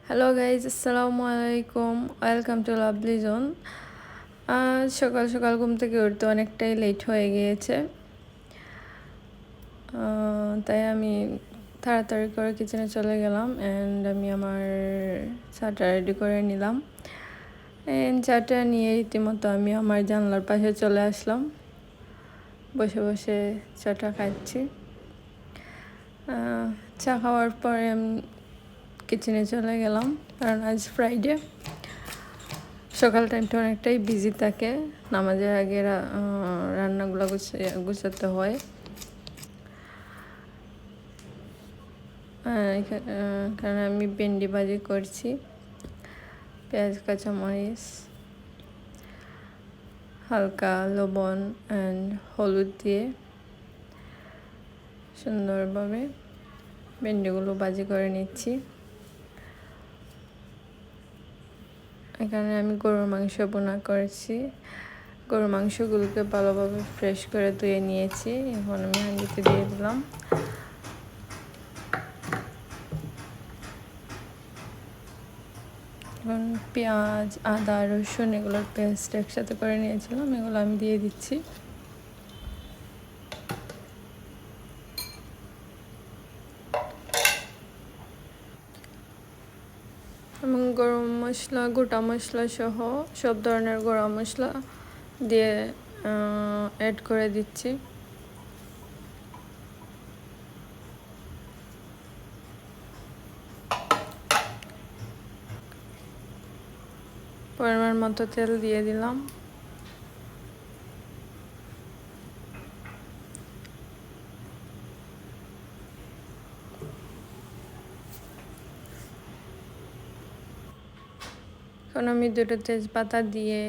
Hello guys, আসসালামু আলাইকুম। Welcome to lovely zone. সকাল সকাল ঘুম থেকে উঠতে অনেকটাই লেট হয়ে গিয়েছে, তাই আমি তাড়াতাড়ি করে কিচেনে চলে গেলাম অ্যান্ড আমি আমার চাটা রেডি করে নিলাম। চাটা নিয়ে রীতিমতো আমি আমার জানলার পাশে চলে আসলাম, বসে বসে চাটা খাচ্ছি। চা খাওয়ার পরে আমি কিচেনে চলে গেলাম, কারণ আজ ফ্রাইডে। সকাল টাইমটা অনেকটাই বিজি থাকে, নামাজের আগে রান্নাগুলো গুছাতে হয়। কারণ আমি ভেন্ডি ভাজি করছি, পেঁয়াজ কাঁচামরিচ, হালকা লবণ অ্যান্ড হলুদ দিয়ে সুন্দরভাবে ভেন্ডিগুলো ভাজি করে নিচ্ছি। এখানে আমি গরুর মাংস বোনা করেছি। গরুর মাংসগুলোকে ভালোভাবে ফ্রেশ করে ধুয়ে নিয়েছি। এখন আমি হাঁড়িতে দিয়ে দিলাম। এখন পেঁয়াজ, আদা, রসুন এগুলোর পেস্ট একসাথে করে নিয়েছিলাম, এগুলো আমি দিয়ে দিচ্ছি। এবং গরম মশলা, গোটা মশলা সহ সব ধরনের গরম মশলা দিয়ে অ্যাড করে দিচ্ছি। পরিমাণ মতো তেল দিয়ে দিলাম। এখন আমি দুটো তেজপাতা দিয়ে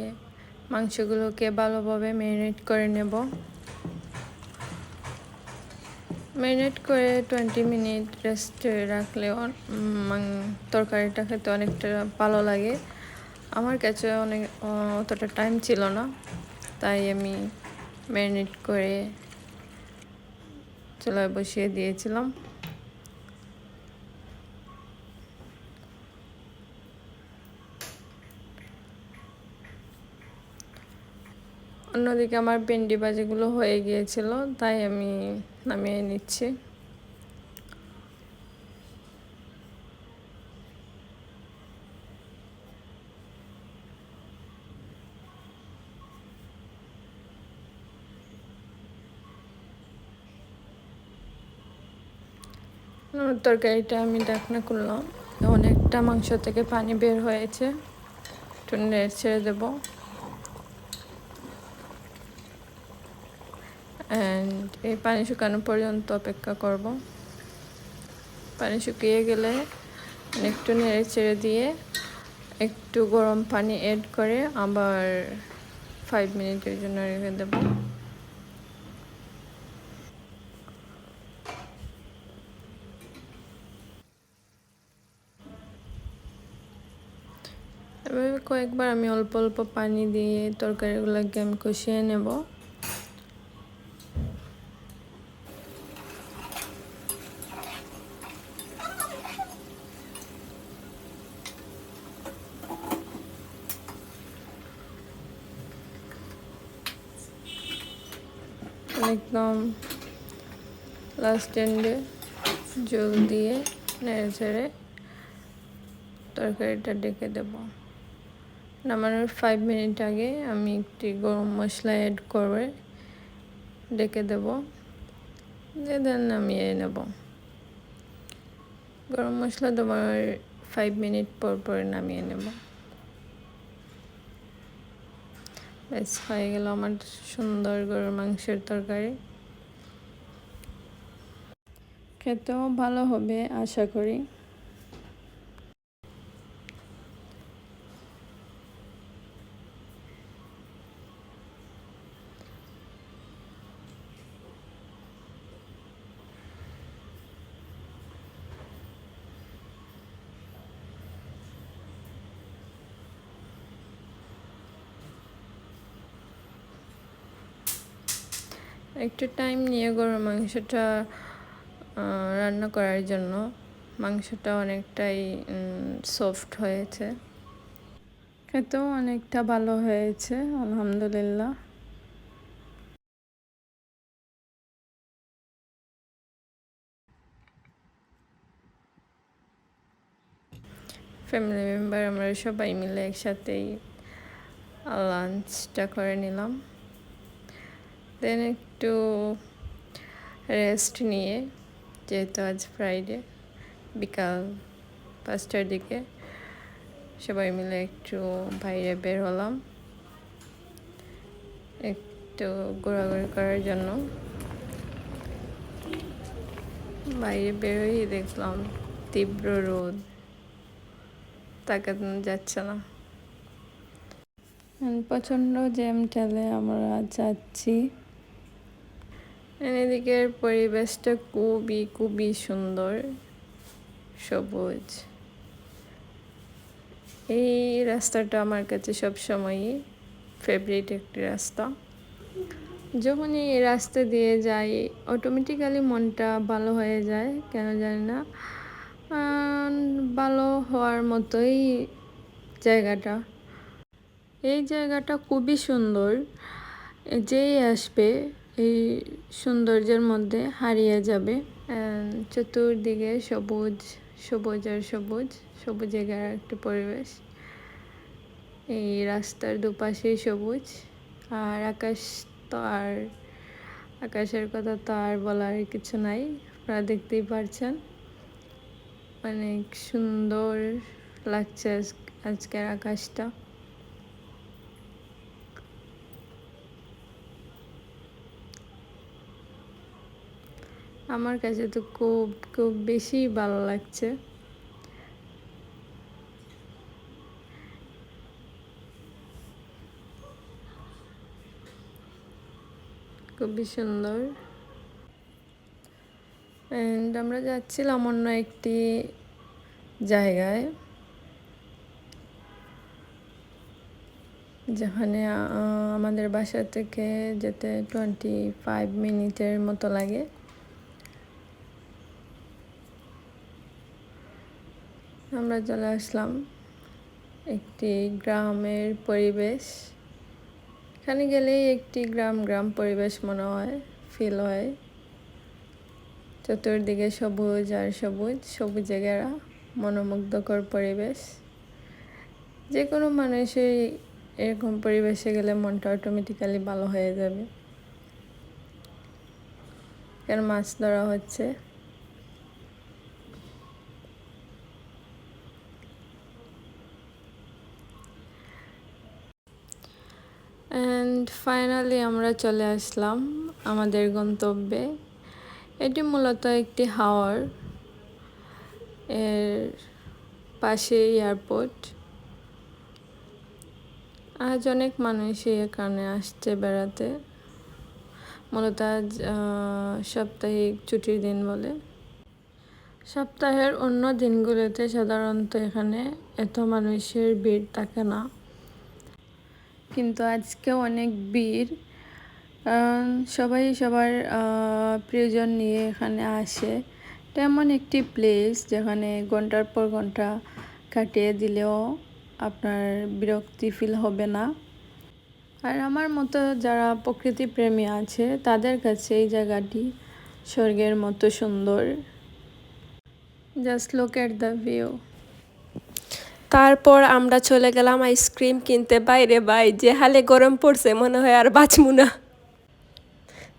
মাংসগুলোকে ভালোভাবে ম্যারিনেট করে নেব। ম্যারিনেট করে 20 মিনিট রেস্টে রাখলেও তরকারিটা খেতে অনেকটা ভালো লাগে। আমার কাছে অতটা টাইম ছিল না, তাই আমি ম্যারিনেট করে চুলায় বসিয়ে দিয়েছিলাম। অন্যদিকে আমার ভেন্ডি ভাজিগুলো হয়ে গিয়েছিল, তাই আমি নামিয়ে নিচ্ছি। তরকারিটা আমি ঢাকনা করলাম, অনেকটা মাংস থেকে পানি বের হয়েছে, একটু নেড়ে ছেড়ে দেবো। অ্যান্ড এই পানি শুকানো পর্যন্ত অপেক্ষা করব। পানি শুকিয়ে গেলে একটু নেড়ে ছেড়ে দিয়ে একটু গরম পানি অ্যাড করে আবার 5 মিনিটের জন্য রেখে দেব। এভাবে কয়েকবার আমি অল্প অল্প পানি দিয়ে তরকারিগুলোকে আমি কষিয়ে নেব। একদম লাস্ট এন্ডে জল দিয়ে নেড়ে ছেড়ে তরকারিটা ডেকে দেব। নামানোর 5 মিনিট আগে আমি একটি গরম মশলা অ্যাড করে ডেকে দেব, দেন নামিয়ে নেব। গরম মশলা দেওয়ার 5 মিনিট পর পরে নামিয়ে নেব। ব্যাস হয়ে গেল আমার সুন্দর গরুর মাংসের তরকারি। খেতেও ভালো হবে আশা করি। একটু টাইম নিয়ে গরুর মাংসটা রান্না করার জন্য মাংসটা অনেকটাই সফট হয়েছে, খেতেও অনেকটা ভালো হয়েছে আলহামদুলিল্লাহ। ফ্যামিলি মেম্বার আমরা সবাই মিলে একসাথেই লাঞ্চটা করে নিলাম, দেন একটু রেস্ট নিয়ে, যেহেতু আজ ফ্রাইডে, বিকাল 5টার দিকে সবাই মিলে একটু বাইরে বের হলাম একটু ঘোরাঘুরি করার জন্য। বাইরে বেরোই দেখলাম তীব্র রোদ, তাকানো যাচ্ছে না। প্রচণ্ড জ্যাম ঠেলে আমরা যাচ্ছি। এদিকের পরিবেশটা খুবই খুবই সুন্দর, সবুজ। এই রাস্তাটা আমার কাছে সবসময়ই ফেভারিট একটি রাস্তা। যখনই এই রাস্তা দিয়ে যাই অটোমেটিক্যালি মনটা ভালো হয়ে যায়, কেন জানি না, ভালো হওয়ার মতোই জায়গাটা। এই জায়গাটা খুবই সুন্দর, যেই আসবে এই সৌন্দর্যের মধ্যে হারিয়ে যাবে। চতুর্দিকে সবুজ সবুজ আর সবুজ, সবুজে ঘেরা একটা পরিবেশ। এই রাস্তার দুপাশেই সবুজ, আর আকাশ তো আর আকাশের কথা তো আর বলার কিছু নাই, আপনারা দেখতেই পারছেন। অনেক সুন্দর লাগছে আজকের আকাশটা। আমার কাছে তো খুব খুব বেশি ভালো লাগছে। খুবই সুন্দর। অ্যান্ড আমরা যাচ্ছিলাম অন্য একটি জায়গায়, যেখানে আমাদের বাসা থেকে যেতে 25 মিনিটের মতো লাগে। আমরা চলে আসলাম একটি গ্রামের পরিবেশ। এখানে গেলেই একটি গ্রাম গ্রাম পরিবেশ মনে হয়, ফিল হয়। চতুর্দিকে সবুজ আর সবুজ, সবুজে ঘেরা মনোমুগ্ধকর পরিবেশ। যে কোনো মানুষই এরকম পরিবেশে গেলে মনটা অটোমেটিক্যালি ভালো হয়ে যাবে। কেন মাছ ধরা হচ্ছে, অ্যান্ড ফাইনালি আমরা চলে আসলাম আমাদের গন্তব্যে। এটি মূলত একটি হাওর, এর পাশে এয়ারপোর্ট। আজ অনেক মানুষই এখানে আসছে বেড়াতে, মূলত আজ সাপ্তাহিক ছুটির দিন বলে। সপ্তাহের অন্য দিনগুলোতে সাধারণত এখানে এত মানুষের ভিড় থাকে না, কিন্তু আজকে অনেক ভিড়। সবাই সবার প্রিয়জন নিয়ে এখানে আসে। তেমন একটি প্লেস যেখানে ঘন্টার পর ঘন্টা কাটিয়ে দিলেও আপনার বিরক্তি ফিল হবে না। আর আমার মতো যারা প্রকৃতি প্রেমী আছে তাদের কাছে এই জায়গাটি স্বর্গের মতো সুন্দর। Just look at the view. তারপর আমরা চলে গেলাম আইসক্রিম কিনতে বাইরে। যে হালে গরম পড়ছে মনে হয় আর বাঁচমু না।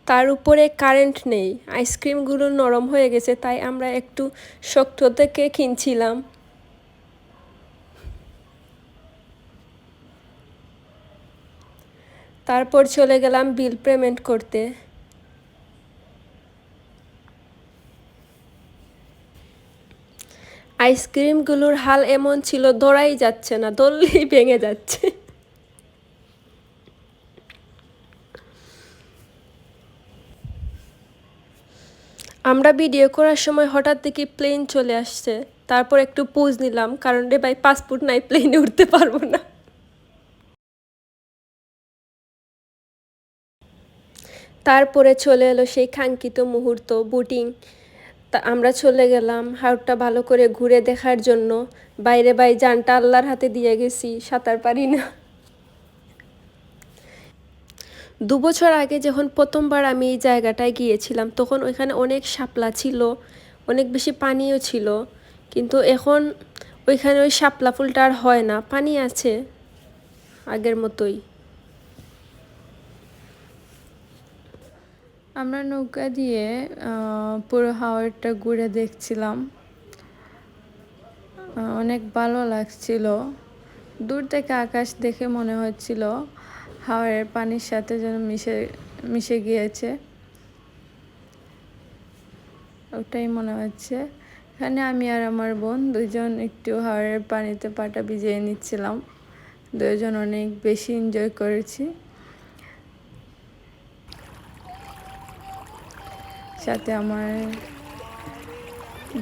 তার উপরে কারেন্ট নেই, আইসক্রিমগুলো নরম হয়ে গেছে, তাই আমরা একটু শক্ত থেকে কিনছিলাম। তারপর চলে গেলাম বিল পেমেন্ট করতে। আইসক্রিমগুলোর হাল এমন ছিল, ধরাই যাচ্ছে না, ধরলেই ভেঙে যাচ্ছে। আমরা ভিডিও করার সময় হঠাৎ দেখি প্লেন চলে আসছে। তারপর একটু পোজ নিলাম, কারণ রে ভাই পাসপোর্ট নাই, প্লেনে উঠতে পারবো না। তারপরে চলে এলো সেই কাঙ্ক্ষিত মুহূর্ত, বোটিং। তা আমরা চলে গেলাম হাওরটা ভালো করে ঘুরে দেখার জন্য। বাইরে ভাই জানটা আল্লাহর হাতে দিয়ে গেছি, সাঁতার পারি না। 2 বছর আগে যখন প্রথমবার আমি এই জায়গাটায় গিয়েছিলাম তখন ওইখানে অনেক শাপলা ছিল, অনেক বেশি পানিও ছিল, কিন্তু এখন ওইখানে ওই শাপলা ফুলটা আর হয় না, পানি আছে আগের মতোই। আমরা নৌকা দিয়ে পুরো হাওরটা ঘুরে দেখছিলাম। অনেক ভালো লাগছিল। দূর থেকে আকাশ দেখে মনে হচ্ছিল হাওরের পানির সাথে যেন মিশে গিয়েছে, ওটাই মনে হচ্ছে। এখানে আমি আর আমার বোন দুজন একটু হাওরের পানিতে পাটা ভিজিয়ে নিচ্ছিলাম। দুজন অনেক বেশি এনজয় করেছি। সাথে আমার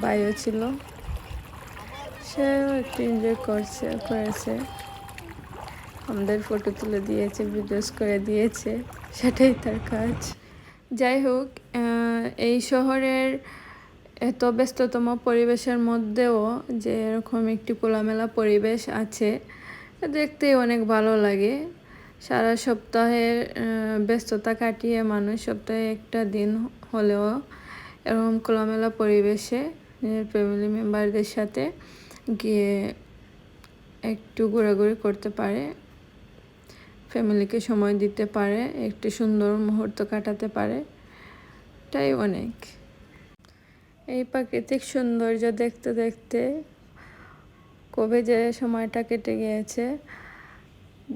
ভাইও ছিল, সেও একটু এনজয় করেছে। আমাদের ফটো তুলে দিয়েছে, ভিডিওস করে দিয়েছে, সেটাই তার কাজ। যাই হোক, এই শহরের এত ব্যস্ততম পরিবেশের মধ্যেও যে এরকম একটি খোলামেলা পরিবেশ আছে, দেখতেই অনেক ভালো লাগে। সারা সপ্তাহের ব্যস্ততা কাটিয়ে মানুষ সপ্তাহে একটা দিন হলেও এরকম খোলামেলা পরিবেশে নিজের ফ্যামিলি মেম্বারদের সাথে গিয়ে একটু ঘোরাঘুরি করতে পারে, ফ্যামিলিকে সময় দিতে পারে, একটি সুন্দর মুহূর্ত কাটাতে পারে, এটাই অনেক। এই প্রাকৃতিক সৌন্দর্য দেখতে দেখতে কবে যে সময়টা কেটে গিয়েছে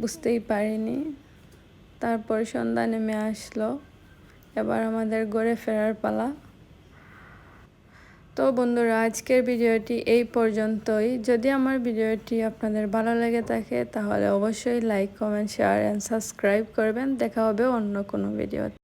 বুঝতেই পারিনি। তারপর সন্ধ্যা নেমে আসলো, এবার আমাদের ঘরে ফেরার পালা। তো বন্ধুরা, আজকের ভিডিওটি এই পর্যন্তই। যদি আমার ভিডিওটি আপনাদের ভালো লেগে থাকে তাহলে অবশ্যই like, comment, share and subscribe করবেন। দেখা হবে অন্য কোনো ভিডিও।